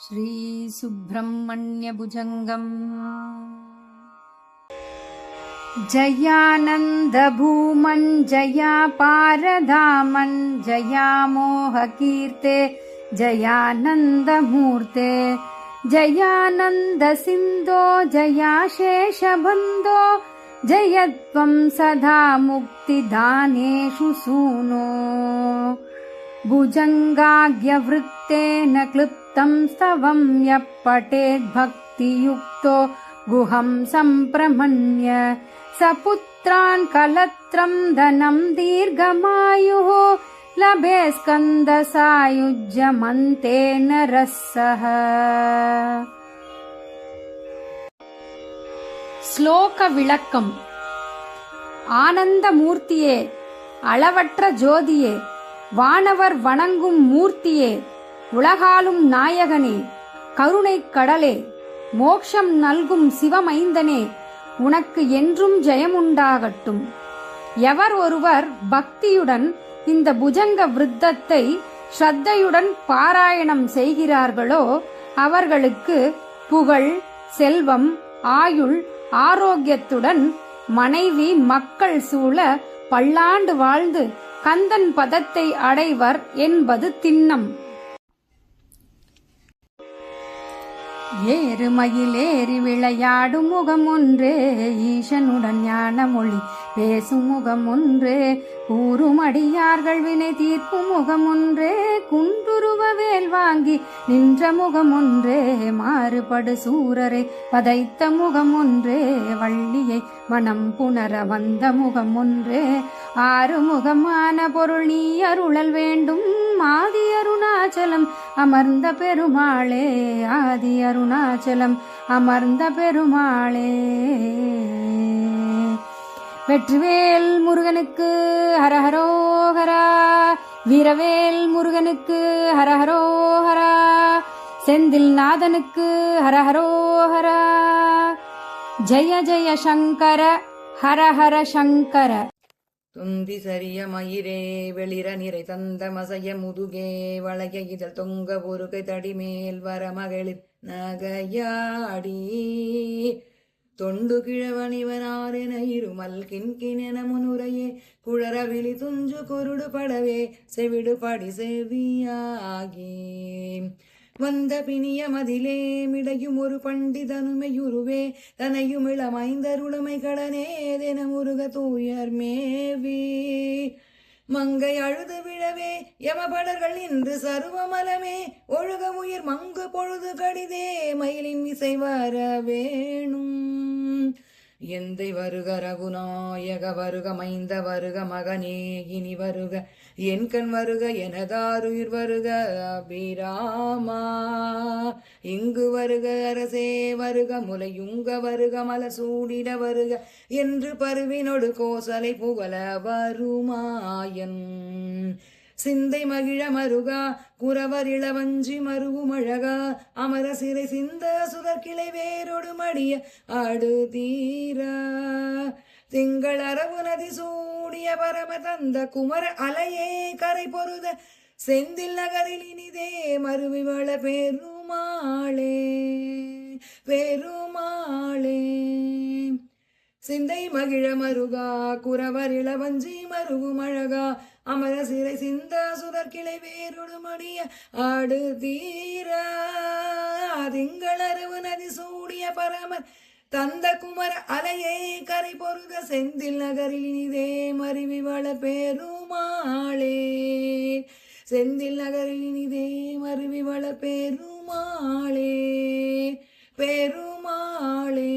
श्रीसुब्रह्मण्यभुजङ्गम् जयानन्दभूमन् जयापारधामन् जयामोहकीर्ते जयानन्दमूर्ते जयानन्दसिन्धो जयाशेषबन्धो जयत्वं सदा मुक्तिदानेषु सूनो भुजङ्गाग्यवृत्तेन क्लृप्तं स्तवं यः पठेद्भक्तियुक्तो गुहं सम्प्रमन्य सपुत्रान् कलत्रं धनं दीर्घमायुः लभे स्कन्दसायुज्यमन्तेन रसः। ஸ்லோக விளக்கம். ஆனந்த மூர்த்தியே, அளவற்ற ஜோதியே, வானவர் வணங்கும் மூர்த்தியே, உலகாலும் நாயகனே, கருணைக் கடலே, மோட்சம் நல்கும் சிவமைந்தனே, உனக்கு என்றும் ஜெயமுண்டாகட்டும். எவர் ஒருவர் பக்தியுடன் இந்த புஜங்க விருத்தத்தை ஸ்ரத்தையுடன் பாராயணம் செய்கிறார்களோ அவர்களுக்கு புகழ், செல்வம், ஆயுள், ஆரோக்கியத்துடன் மனைவி, மக்கள் சூழ பல்லாண்டு வாழ்ந்து கந்தன் பதத்தை அடைவர் என்பது திண்ணம். ஏறுமயில் ஏறி விளையாடும் முகம் ஒன்றே, ஈசனுடன் ஞான மொழி பேசும் முகம் ஒன்றே, கூறுமடியார்கள் வினை தீர்க்கும் முகம் ஒன்றே, குன்றுருவ வேல் வாங்கி நின்ற முகம் ஒன்றே, மாறுபடு சூரரை பதைத்த முகம் ஒன்றே, வள்ளியை மனம் புணர வந்த முகம் ஒன்றே, ஆறுமுகமான பொருள் நீ அருளல் வேண்டும், ஆதி அருணாச்சலம் அமர்ந்த பெருமாளே, ஆதி அருணாச்சலம் அமர்ந்த பெருமாளே. வெற்றிவேல் முருகனுக்கு ஹரஹரோஹரா, வீரவேல் முருகனுக்கு ஹரஹரோஹரா, செந்தில் நாதனுக்கு ஹரஹரோஹரா. ஜெய ஜெய சங்கர ஹரஹர சங்கர. துந்தி சரிய மயிரே வெளிர நிறை தந்த மசைய முதுகே, வளைய இதழ் தொங்க பொறுகை தடிமேல் வர மகளிர் நகையாடி, தொண்டு கிழவனிவனாரென இருமல் கிண்கிணென முனுரையே, குழற விழி துஞ்சு குருடு படவே செவிடு படி செவியாகி, வந்த பிணிய மதிலே மிடையும் ஒரு பண்டிதனுமையுருவே, தனையும் இளமைந்தருளமை கடனேதென முருக தூயர் மேவி, மங்கை அழுது விழவே யமபடர்கள் இன்று சருவமலமே, ஒழுக உயிர் மங்கு பொழுது கடிதே மயிலின் இசை வர வேணும், எந்தை வருக ரகுநாயக வருக மைந்த வருக மகனே இனி வருக, என் கண் வருக எனதாருயிர் வருக அபிராமா, இங்கு வருக அரசே வருக முலையுங்க வருக மலர் சூடிட வருக என்று பருவினொடு கோசலை புகழ வருமாயன், சிந்தை மகிழ மருகா குறவர் இளவஞ்சி மருவும் அழகா, அமர சிறை சிந்த சுதற்கிளை வேரோடு மடிய ஆடு தீரா, திங்கள் அரவு நதி சூடிய பரம தந்த குமர அலையே கரை பொருத, செந்தில் நகரில் இனிதே மருவிவள பெருமாளே பெருமாளே. சிந்தை மகிழ மருகா குறவர் இளவஞ்சி மருவும் அழகா, அமர சிறை சிந்த சுதற்கிளை வேரோடு மடிய ஆடு தீரா, திங்களரவு நதி சூடிய பரமர் தந்த குமர அலையை கரை பொருத, செந்தில் நகரில் இனிதே மருவிவள பெருமாளே, செந்தில் நகரில் இனிதே மருவிவள பெருமாளே பெருமாளே.